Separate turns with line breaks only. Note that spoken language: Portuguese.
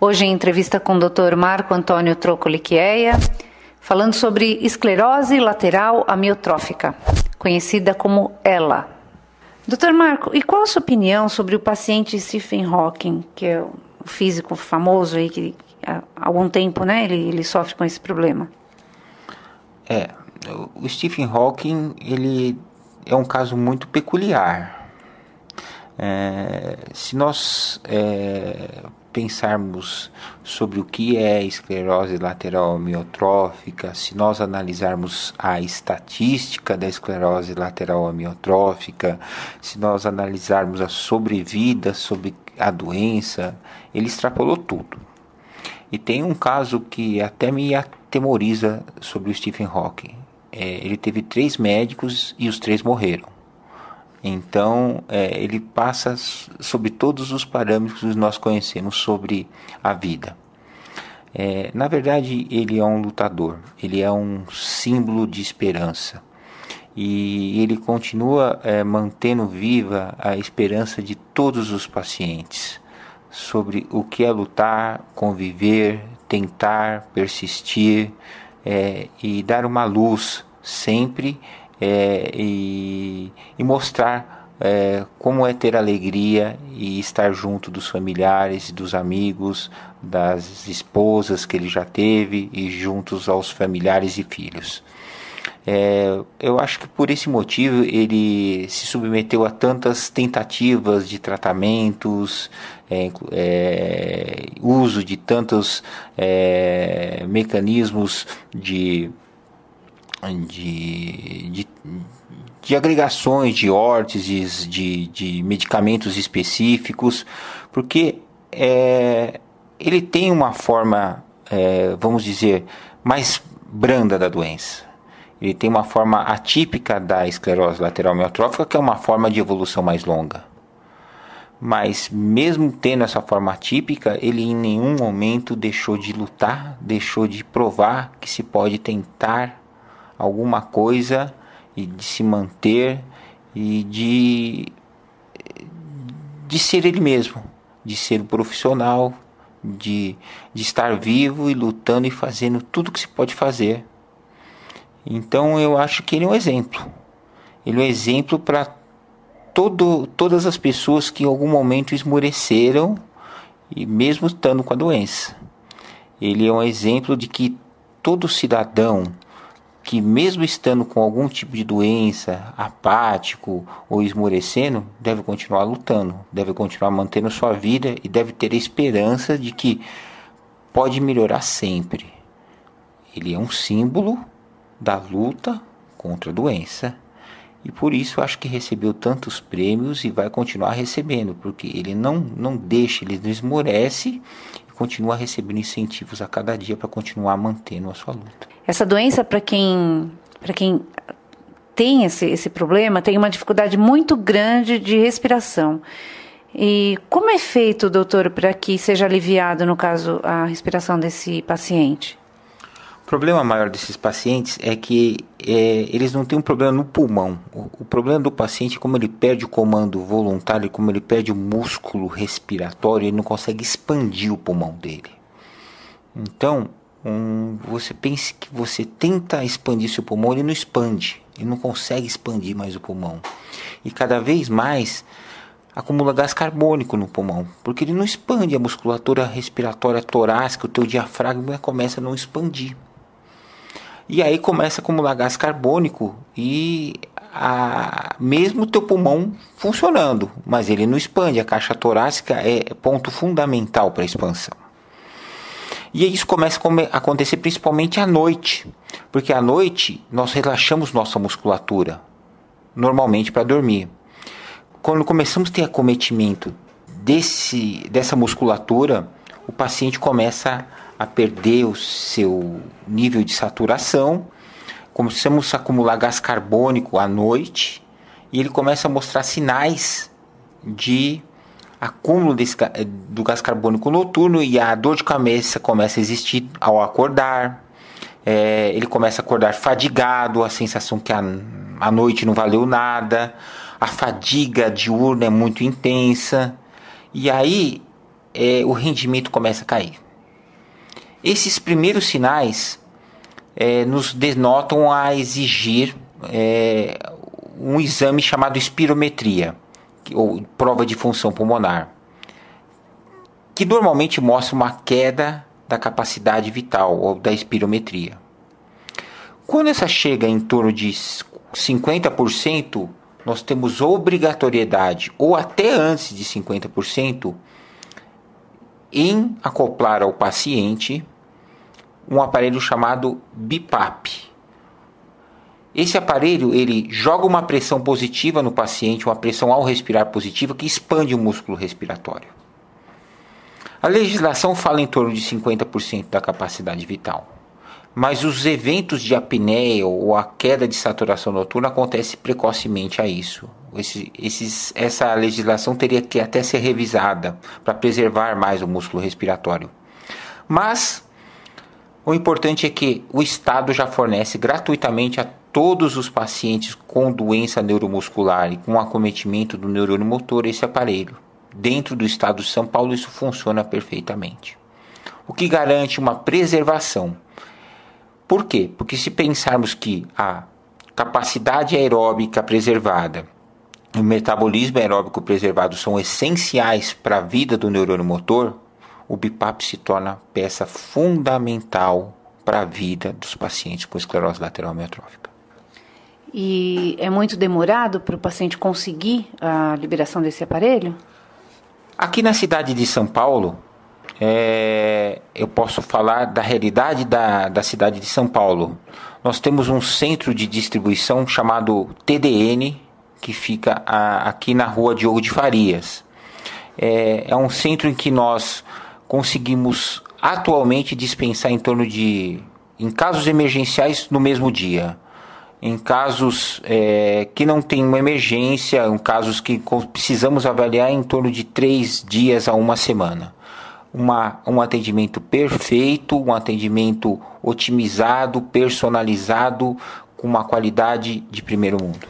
Hoje em entrevista com o Dr. Marco Antônio Trocoli-Chiea, falando sobre esclerose lateral amiotrófica, conhecida como ELA. Dr. Marco, e qual a sua opinião sobre o paciente Stephen Hawking, que é o físico famoso aí, que há algum tempo, né, ele sofre com esse problema?
O Stephen Hawking, ele é um caso muito peculiar. Se nós pensarmos sobre o que é esclerose lateral amiotrófica, se nós analisarmos a estatística da esclerose lateral amiotrófica, se nós analisarmos a sobrevida sobre a doença, ele extrapolou tudo. E tem um caso que até me atemoriza sobre o Stephen Hawking. Ele teve 3 médicos e os 3 morreram. Então, ele passa sobre todos os parâmetros que nós conhecemos sobre a vida. Na verdade, ele é um lutador, ele é um símbolo de esperança. E ele continua mantendo viva a esperança de todos os pacientes sobre o que é lutar, conviver, tentar, persistir e dar uma luz sempre. E mostrar como é ter alegria e estar junto dos familiares, dos amigos, das esposas que ele já teve e juntos aos familiares e filhos. Eu acho que por esse motivo ele se submeteu a tantas tentativas de tratamentos, uso de tantos mecanismos de agregações de órteses, de medicamentos específicos, porque ele tem uma forma, vamos dizer, mais branda da doença. Ele tem uma forma atípica da esclerose lateral amiotrófica, que é uma forma de evolução mais longa. Mas mesmo tendo essa forma atípica, ele em nenhum momento deixou de lutar, deixou de provar que se pode tentar alguma coisa e de se manter e de ser ele mesmo, de ser um profissional, de estar vivo e lutando e fazendo tudo que se pode fazer. Então eu acho que ele é um exemplo. Ele é um exemplo para todas as pessoas que em algum momento esmoreceram, e mesmo estando com a doença. Ele é um exemplo de que todo cidadão que mesmo estando com algum tipo de doença, apático ou esmorecendo, deve continuar lutando, deve continuar mantendo sua vida e deve ter a esperança de que pode melhorar sempre. Ele é um símbolo da luta contra a doença e por isso acho que recebeu tantos prêmios e vai continuar recebendo, porque ele não deixa, ele não esmorece e continua recebendo incentivos a cada dia para continuar mantendo a sua luta.
Essa doença, para quem tem esse problema, tem uma dificuldade muito grande de respiração. E como é feito, doutor, para que seja aliviado, no caso, a respiração desse paciente?
O problema maior desses pacientes é que eles não têm um problema no pulmão. O problema do paciente é como ele perde o comando voluntário, como ele perde o músculo respiratório, ele não consegue expandir o pulmão dele. Então, você pensa que você tenta expandir seu pulmão, ele não expande, ele não consegue expandir mais o pulmão. E cada vez mais acumula gás carbônico no pulmão, porque ele não expande a musculatura respiratória torácica, o teu diafragma começa a não expandir. E aí começa a acumular gás carbônico e mesmo o teu pulmão funcionando, mas ele não expande. A caixa torácica é ponto fundamental para a expansão. E isso começa a acontecer principalmente à noite, porque à noite nós relaxamos nossa musculatura, normalmente para dormir. Quando começamos a ter acometimento dessa musculatura, o paciente começa a perder o seu nível de saturação, começamos a acumular gás carbônico à noite e ele começa a mostrar sinais de acúmulo do gás carbônico noturno e a dor de cabeça começa a existir ao acordar. Ele começa a acordar fadigado, a sensação que a noite não valeu nada, a fadiga diurna é muito intensa. E aí o rendimento começa a cair. Esses primeiros sinais nos denotam a exigir um exame chamado espirometria, ou prova de função pulmonar, que normalmente mostra uma queda da capacidade vital, ou da espirometria. Quando essa chega em torno de 50%, nós temos obrigatoriedade, ou até antes de 50%, em acoplar ao paciente um aparelho chamado BiPAP. Esse aparelho, ele joga uma pressão positiva no paciente, uma pressão ao respirar positiva, que expande o músculo respiratório. A legislação fala em torno de 50% da capacidade vital, mas os eventos de apneia ou a queda de saturação noturna acontecem precocemente a isso. Essa legislação teria que até ser revisada para preservar mais o músculo respiratório. Mas o importante é que o Estado já fornece gratuitamente a todos os pacientes com doença neuromuscular e com acometimento do neurônio motor esse aparelho. Dentro do Estado de São Paulo isso funciona perfeitamente, o que garante uma preservação. Por quê? Porque se pensarmos que a capacidade aeróbica preservada e o metabolismo aeróbico preservado são essenciais para a vida do neurônio motor, o BiPAP se torna peça fundamental para a vida dos pacientes com esclerose lateral amiotrófica.
E é muito demorado para o paciente conseguir a liberação desse aparelho?
Aqui na cidade de São Paulo, eu posso falar da realidade da cidade de São Paulo. Nós temos um centro de distribuição chamado TDN, que fica aqui na rua Diogo de Farias. É um centro em que nós conseguimos atualmente dispensar em torno de, em casos emergenciais, no mesmo dia. Em casos que não tem uma emergência, em casos que precisamos avaliar em torno de 3 dias a 1 semana. Um atendimento perfeito, um atendimento otimizado, personalizado, com uma qualidade de primeiro mundo.